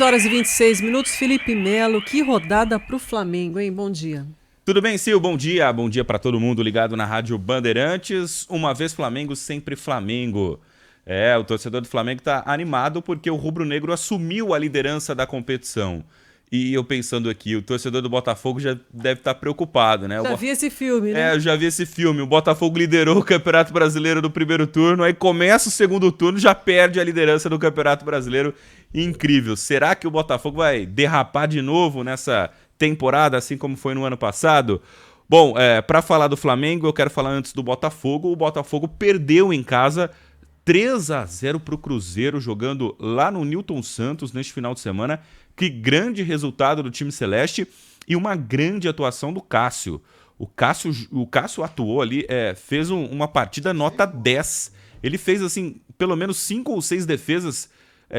Horas e 26 minutos, Felipe Melo, que rodada pro Flamengo, hein? Bom dia. Tudo bem, Sil? Bom dia. Bom dia para todo mundo ligado na Rádio Bandeirantes. Uma vez Flamengo, sempre Flamengo. O torcedor do Flamengo tá animado porque o rubro-negro assumiu a liderança da competição. E eu pensando aqui, o torcedor do Botafogo já deve estar preocupado, né? Já vi esse filme, né? Eu já vi esse filme. O Botafogo liderou o Campeonato Brasileiro no primeiro turno, aí começa o segundo turno, já perde a liderança do Campeonato Brasileiro. Incrível. Será que o Botafogo vai derrapar de novo nessa temporada, assim como foi no ano passado? Bom, para falar do Flamengo, eu quero falar antes do Botafogo. O Botafogo perdeu em casa 3-0 para o Cruzeiro, jogando lá no Newton Santos neste final de semana. Que grande resultado do time celeste e uma grande atuação do Cássio. O Cássio atuou ali, fez uma partida nota 10. Ele fez, assim, pelo menos 5 ou 6 defesas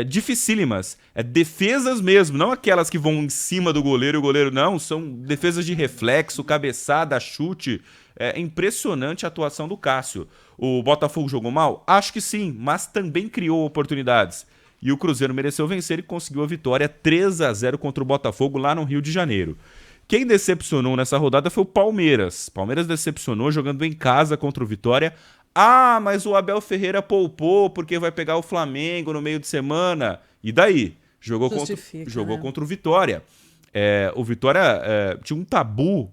dificílimas. Defesas mesmo, não aquelas que vão em cima do goleiro e o goleiro não. São defesas de reflexo, cabeçada, chute. É impressionante a atuação do Cássio. O Botafogo jogou mal? Acho que sim, mas também criou oportunidades. E o Cruzeiro mereceu vencer e conseguiu a vitória 3-0 contra o Botafogo lá no Rio de Janeiro. Quem decepcionou nessa rodada foi o Palmeiras. Palmeiras decepcionou jogando em casa contra o Vitória. Ah, mas o Abel Ferreira poupou porque vai pegar o Flamengo no meio de semana. E daí? Jogou contra o Vitória. O Vitória tinha um tabu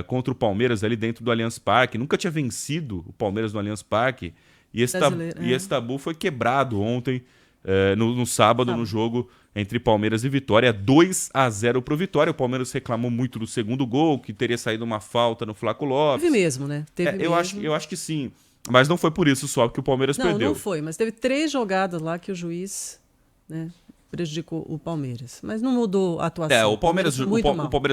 contra o Palmeiras ali dentro do Allianz Parque. Nunca tinha vencido o Palmeiras no Allianz Parque. E esse tabu foi quebrado ontem. No sábado, no jogo entre Palmeiras e Vitória, 2-0 pro Vitória. O Palmeiras reclamou muito do segundo gol, que teria saído uma falta no Flaco Lopes. Teve mesmo, né? Eu acho que sim. Mas não foi por isso só que o Palmeiras perdeu. Não foi, mas teve 3 jogadas lá que o juiz, né, prejudicou o Palmeiras. Mas não mudou a atuação. O Palmeiras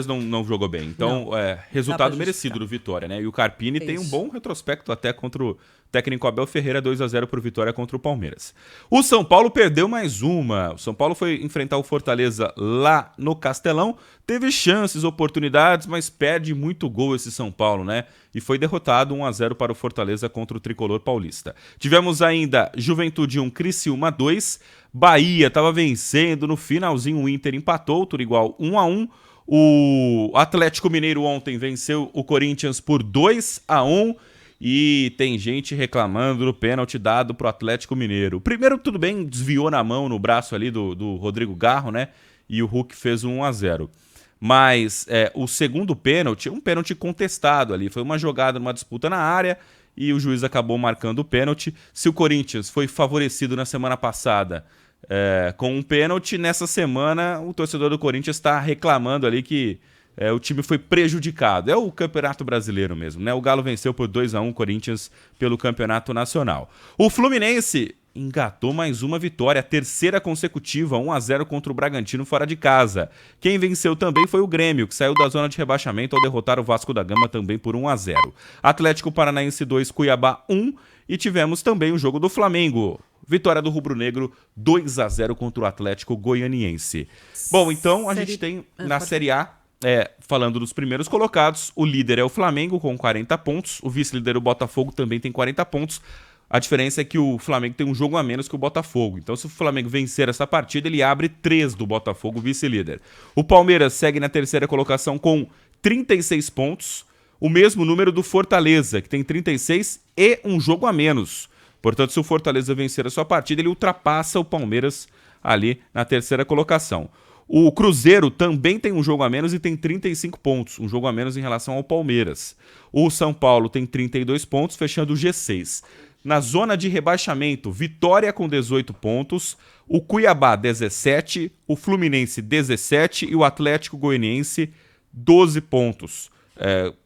não jogou bem. Então, resultado merecido do Vitória, né? E o Carpini tem um bom retrospecto até contra o técnico Abel Ferreira, 2-0 para o Vitória contra o Palmeiras. O São Paulo perdeu mais uma. O São Paulo foi enfrentar o Fortaleza lá no Castelão. Teve chances, oportunidades, mas perde muito gol esse São Paulo, né? E foi derrotado 1-0 para o Fortaleza contra o Tricolor Paulista. Tivemos ainda Juventude 1, Criciúma 2. Bahia estava vencendo, no finalzinho o Inter empatou, tudo igual 1-1. O Atlético Mineiro ontem venceu o Corinthians por 2-1. E tem gente reclamando do pênalti dado pro Atlético Mineiro. O primeiro, tudo bem, desviou na mão, no braço ali do Rodrigo Garro, né? E o Hulk fez 1-0. Mas o segundo pênalti, um pênalti contestado ali. Foi uma jogada numa disputa na área e o juiz acabou marcando o pênalti. Se o Corinthians foi favorecido na semana passada com um pênalti, nessa semana o torcedor do Corinthians está reclamando ali que o time foi prejudicado. É o Campeonato Brasileiro mesmo, né? O Galo venceu por 2-1 o Corinthians pelo Campeonato Nacional. O Fluminense engatou mais uma vitória, a terceira consecutiva, 1-0 contra o Bragantino fora de casa. Quem venceu também foi o Grêmio, que saiu da zona de rebaixamento ao derrotar o Vasco da Gama também por 1-0. Atlético Paranaense 2, Cuiabá 1. E tivemos também o jogo do Flamengo. Vitória do Rubro Negro, 2-0 contra o Atlético Goianiense. Bom, então a gente tem na Série A, falando dos primeiros colocados, o líder é o Flamengo com 40 pontos, o vice-líder o Botafogo também tem 40 pontos. A diferença é que o Flamengo tem um jogo a menos que o Botafogo. Então, se o Flamengo vencer essa partida, ele abre 3 do Botafogo, vice-líder. O Palmeiras segue na terceira colocação com 36 pontos, o mesmo número do Fortaleza, que tem 36 e um jogo a menos. Portanto, se o Fortaleza vencer a sua partida, ele ultrapassa o Palmeiras ali na terceira colocação. O Cruzeiro também tem um jogo a menos e tem 35 pontos, um jogo a menos em relação ao Palmeiras. O São Paulo tem 32 pontos, fechando o G6. Na zona de rebaixamento, Vitória com 18 pontos, o Cuiabá 17, o Fluminense 17 e o Atlético Goianiense 12 pontos.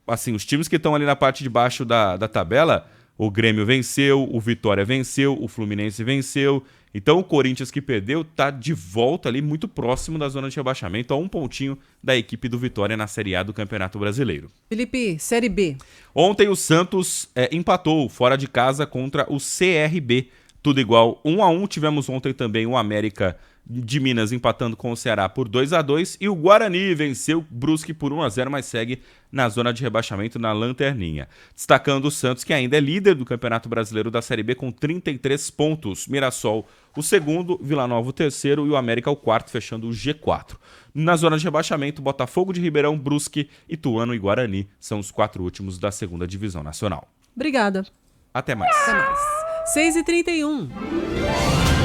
Assim, os times que estão ali na parte de baixo da tabela, o Grêmio venceu, o Vitória venceu, o Fluminense venceu. Então o Corinthians, que perdeu, está de volta ali muito próximo da zona de rebaixamento, a um pontinho da equipe do Vitória na Série A do Campeonato Brasileiro. Felipe, Série B. Ontem o Santos empatou fora de casa contra o CRB. tudo igual, 1-1. Tivemos ontem também o América de Minas empatando com o Ceará por 2-2 e o Guarani venceu o Brusque por 1-0, mas segue na zona de rebaixamento na lanterninha. Destacando o Santos, que ainda é líder do Campeonato Brasileiro da Série B com 33 pontos. Mirassol o segundo, Vila Nova o terceiro e o América o quarto, fechando o G4. Na zona de rebaixamento, Botafogo de Ribeirão, Brusque, Ituano e Guarani são os 4 últimos da segunda divisão nacional. Obrigada. Até mais. Até mais. 6h31.